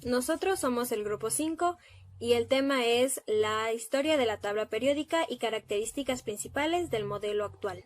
Nosotros somos el grupo 5 y el tema es la historia de la tabla periódica y características principales del modelo actual.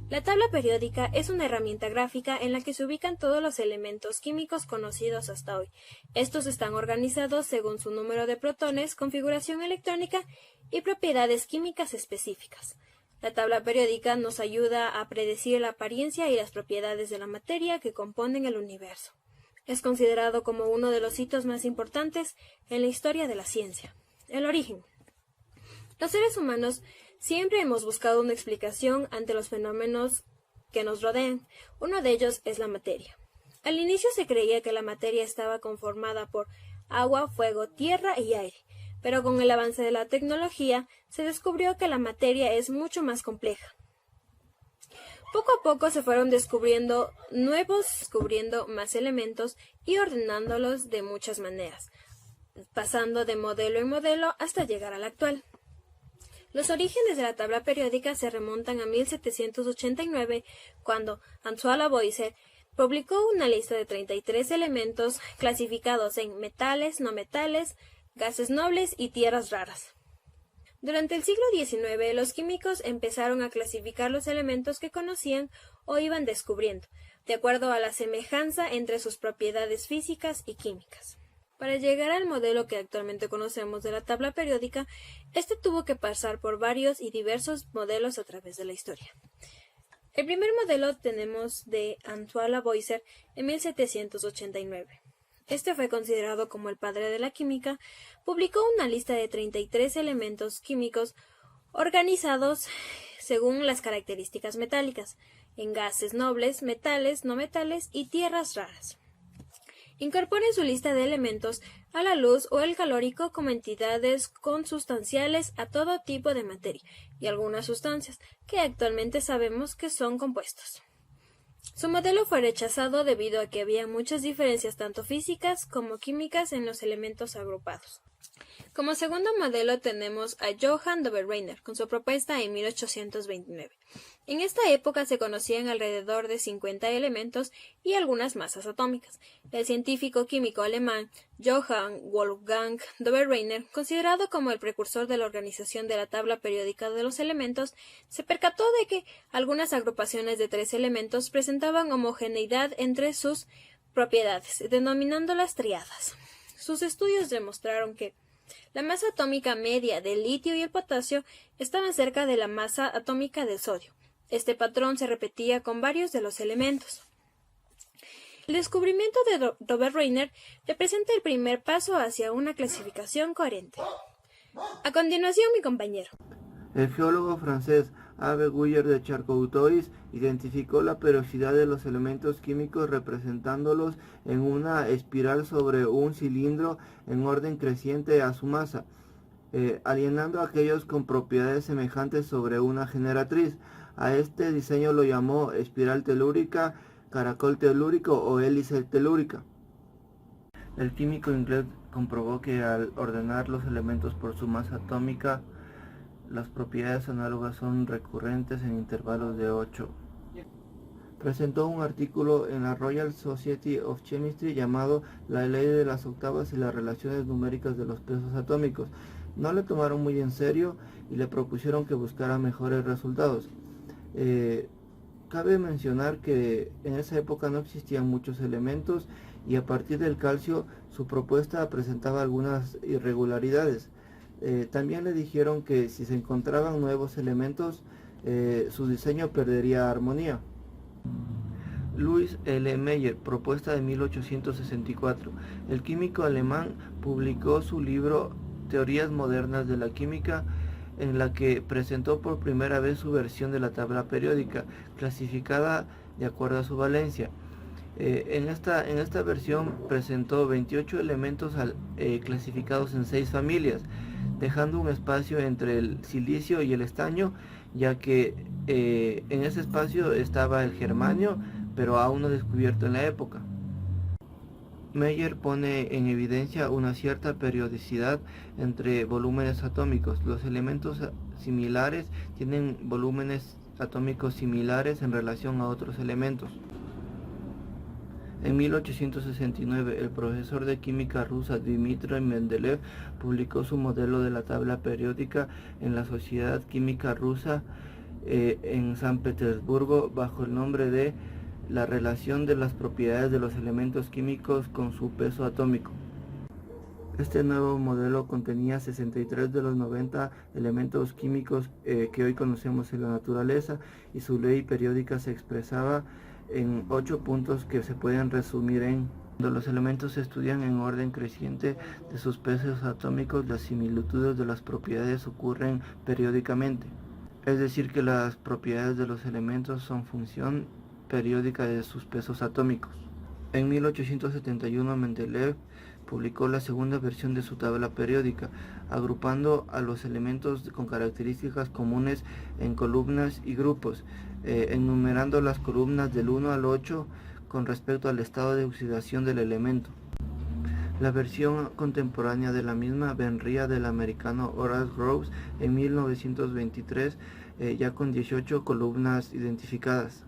La tabla periódica es una herramienta gráfica en la que se ubican todos los elementos químicos conocidos hasta hoy. Estos están organizados según su número de protones, configuración electrónica y propiedades químicas específicas. La tabla periódica nos ayuda a predecir la apariencia y las propiedades de la materia que componen el universo. Es considerado como uno de los hitos más importantes en la historia de la ciencia. El origen. Los seres humanos siempre hemos buscado una explicación ante los fenómenos que nos rodean. Uno de ellos es la materia. Al inicio se creía que la materia estaba conformada por agua, fuego, tierra y aire, pero con el avance de la tecnología se descubrió que la materia es mucho más compleja. Poco a poco se fueron descubriendo más elementos y ordenándolos de muchas maneras, pasando de modelo en modelo hasta llegar al actual. Los orígenes de la tabla periódica se remontan a 1789, cuando Antoine Lavoisier publicó una lista de 33 elementos clasificados en metales, no metales, gases nobles y tierras raras. Durante el siglo XIX, los químicos empezaron a clasificar los elementos que conocían o iban descubriendo, de acuerdo a la semejanza entre sus propiedades físicas y químicas. Para llegar al modelo que actualmente conocemos de la tabla periódica, este tuvo que pasar por varios y diversos modelos a través de la historia. El primer modelo tenemos de Antoine Lavoisier en 1789. Este fue considerado como el padre de la química. Publicó una lista de 33 elementos químicos organizados según las características metálicas, en gases nobles, metales, no metales y tierras raras. Incorpora en su lista de elementos a la luz o el calórico como entidades consustanciales a todo tipo de materia y algunas sustancias que actualmente sabemos que son compuestos. Su modelo fue rechazado debido a que había muchas diferencias tanto físicas como químicas en los elementos agrupados. Como segundo modelo tenemos a Johann Dobereiner con su propuesta en 1829. En esta época se conocían alrededor de 50 elementos y algunas masas atómicas. El científico químico alemán Johann Wolfgang Dobereiner, considerado como el precursor de la organización de la tabla periódica de los elementos, se percató de que algunas agrupaciones de 3 elementos presentaban homogeneidad entre sus propiedades, denominándolas triadas. Sus estudios demostraron que la masa atómica media del litio y el potasio estaban cerca de la masa atómica del sodio. Este patrón se repetía con varios de los elementos. El descubrimiento de Dobereiner representa el primer paso hacia una clasificación coherente. A continuación, mi compañero. El geólogo francés Abe Guyer de Charcoutois identificó la periodicidad de los elementos químicos representándolos en una espiral sobre un cilindro en orden creciente a su masa, alienando a aquellos con propiedades semejantes sobre una generatriz. A este diseño lo llamó espiral telúrica, caracol telúrico o hélice telúrica. El químico inglés comprobó que al ordenar los elementos por su masa atómica, las propiedades análogas son recurrentes en intervalos de 8. Presentó un artículo en la Royal Society of Chemistry llamado La ley de las octavas y las relaciones numéricas de los pesos atómicos. No le tomaron muy en serio y le propusieron que buscara mejores resultados. Cabe mencionar que en esa época no existían muchos elementos y a partir del calcio su propuesta presentaba algunas irregularidades. También le dijeron que si se encontraban nuevos elementos, su diseño perdería armonía. Louis L. Meyer, propuesta de 1864. El químico alemán publicó su libro Teorías modernas de la química, en la que presentó por primera vez su versión de la tabla periódica, clasificada de acuerdo a su valencia. En esta versión presentó 28 elementos clasificados en 6 familias, dejando un espacio entre el silicio y el estaño, ya que en ese espacio estaba el germanio, pero aún no descubierto en la época. Meyer pone en evidencia una cierta periodicidad entre volúmenes atómicos. Los elementos similares tienen volúmenes atómicos similares en relación a otros elementos. En 1869, el profesor de química rusa Dmitri Mendeleev publicó su modelo de la tabla periódica en la Sociedad Química Rusa en San Petersburgo bajo el nombre de La relación de las propiedades de los elementos químicos con su peso atómico. Este nuevo modelo contenía 63 de los 90 elementos químicos que hoy conocemos en la naturaleza, y su ley periódica se expresaba en 8 puntos que se pueden resumir en: cuando los elementos se estudian en orden creciente de sus pesos atómicos, las similitudes de las propiedades ocurren periódicamente. Es decir, que las propiedades de los elementos son función periódica de sus pesos atómicos. En 1871, Mendeleev publicó la segunda versión de su tabla periódica, agrupando a los elementos con características comunes en columnas y grupos, enumerando las columnas del 1 al 8 con respecto al estado de oxidación del elemento. La versión contemporánea de la misma vendría del americano Horace Groves en 1923, ya con 18 columnas identificadas.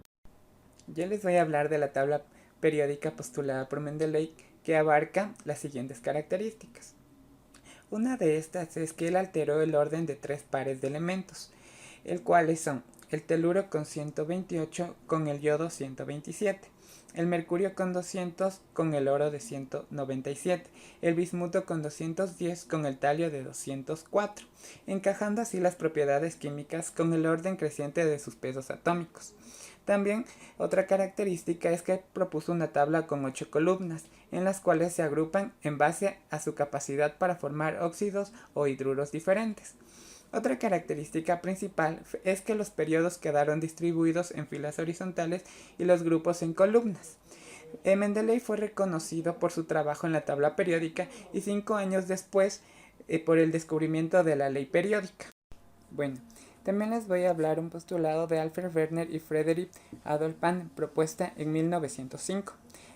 Yo les voy a hablar de la tabla periódica postulada por Mendeleev, que abarca las siguientes características. Una de estas es que él alteró el orden de 3 pares de elementos, el cuales son el teluro con 128 con el yodo 127, el mercurio con 200 con el oro de 197, el bismuto con 210 con el talio de 204, encajando así las propiedades químicas con el orden creciente de sus pesos atómicos. También otra característica es que propuso una tabla con 8 columnas, en las cuales se agrupan en base a su capacidad para formar óxidos o hidruros diferentes. Otra característica principal es que los periodos quedaron distribuidos en filas horizontales y los grupos en columnas. Mendeleev fue reconocido por su trabajo en la tabla periódica y 5 años después por el descubrimiento de la ley periódica. Bueno, también les voy a hablar un postulado de Alfred Wegener y Frederick Adolph Pan, propuesta en 1905.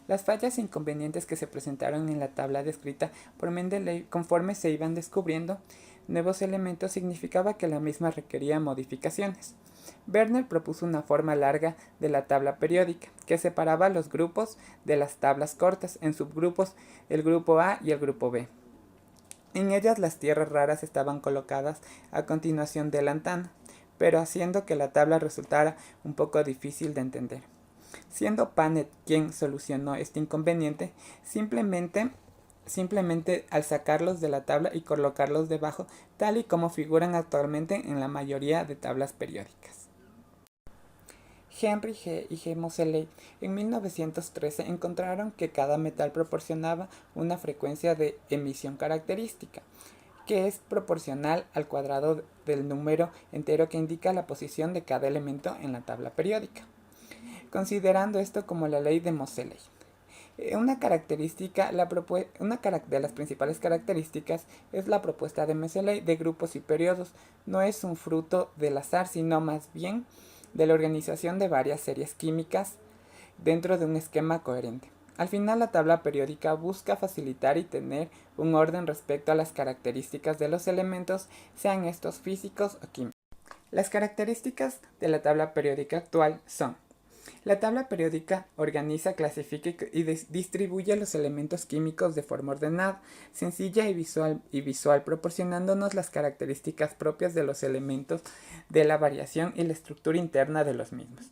Las fallas e inconvenientes que se presentaron en la tabla descrita por Mendeleev conforme se iban descubriendo nuevos elementos significaba que la misma requería modificaciones. Wegener propuso una forma larga de la tabla periódica, que separaba los grupos de las tablas cortas en subgrupos, el grupo A y el grupo B. En ellas las tierras raras estaban colocadas a continuación de la antana, pero haciendo que la tabla resultara un poco difícil de entender. Siendo Panet quien solucionó este inconveniente, simplemente al sacarlos de la tabla y colocarlos debajo, tal y como figuran actualmente en la mayoría de tablas periódicas. Henry G. y G. Moseley en 1913 encontraron que cada metal proporcionaba una frecuencia de emisión característica, que es proporcional al cuadrado del número entero que indica la posición de cada elemento en la tabla periódica, considerando esto como la ley de Moseley. Una de las principales características es la propuesta de Moseley de grupos y periodos. No es un fruto del azar, sino más bien de la organización de varias series químicas dentro de un esquema coherente. Al final, la tabla periódica busca facilitar y tener un orden respecto a las características de los elementos, sean estos físicos o químicos. Las características de la tabla periódica actual son: la tabla periódica organiza, clasifica y distribuye los elementos químicos de forma ordenada, sencilla y visual, proporcionándonos las características propias de los elementos, de la variación y la estructura interna de los mismos.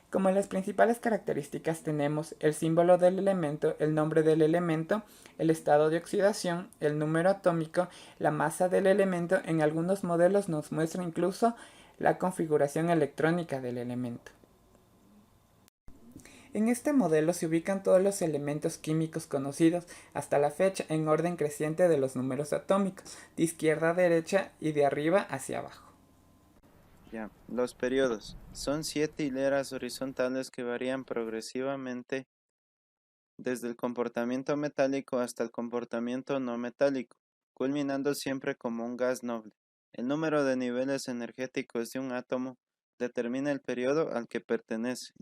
Como las principales características tenemos el símbolo del elemento, el nombre del elemento, el estado de oxidación, el número atómico, la masa del elemento. En algunos modelos nos muestra incluso la configuración electrónica del elemento. En este modelo se ubican todos los elementos químicos conocidos hasta la fecha en orden creciente de los números atómicos, de izquierda a derecha y de arriba hacia abajo. Los periodos son 7 hileras horizontales que varían progresivamente desde el comportamiento metálico hasta el comportamiento no metálico, culminando siempre como un gas noble. El número de niveles energéticos de un átomo determina el periodo al que pertenece.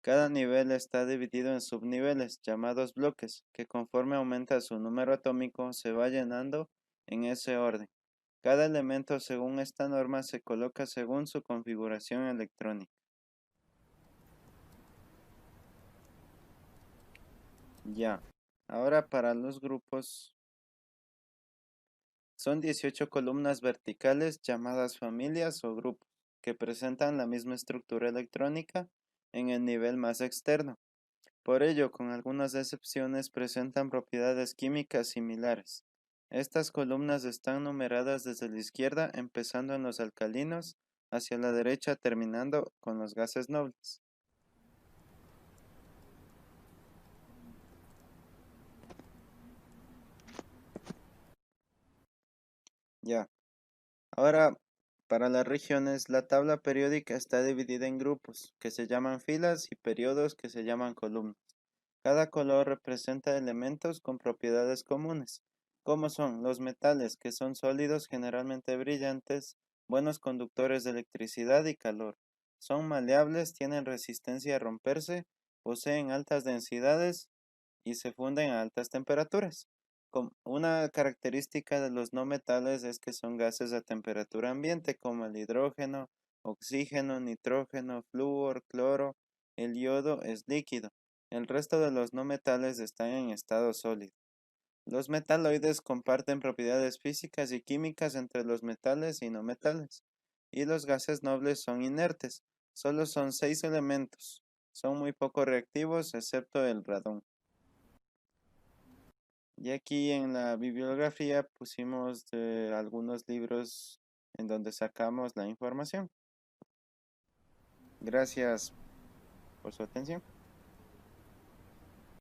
Cada nivel está dividido en subniveles, llamados bloques, que conforme aumenta su número atómico se va llenando en ese orden. Cada elemento según esta norma se coloca según su configuración electrónica. Ya. Ahora para los grupos son 18 columnas verticales llamadas familias o grupos que presentan la misma estructura electrónica en el nivel más externo. Por ello, con algunas excepciones, presentan propiedades químicas similares. Estas columnas están numeradas desde la izquierda, empezando en los alcalinos, hacia la derecha, terminando con los gases nobles. Ya. Ahora, para las regiones, la tabla periódica está dividida en grupos, que se llaman filas, y periodos, que se llaman columnas. Cada color representa elementos con propiedades comunes, como son los metales, que son sólidos generalmente brillantes, buenos conductores de electricidad y calor. Son maleables, tienen resistencia a romperse, poseen altas densidades y se funden a altas temperaturas. Una característica de los no metales es que son gases a temperatura ambiente, como el hidrógeno, oxígeno, nitrógeno, flúor, cloro. El yodo es líquido. El resto de los no metales están en estado sólido. Los metaloides comparten propiedades físicas y químicas entre los metales y no metales. Y los gases nobles son inertes. Solo son 6 elementos. Son muy poco reactivos, excepto el radón. Y aquí en la bibliografía pusimos algunos libros en donde sacamos la información. Gracias por su atención.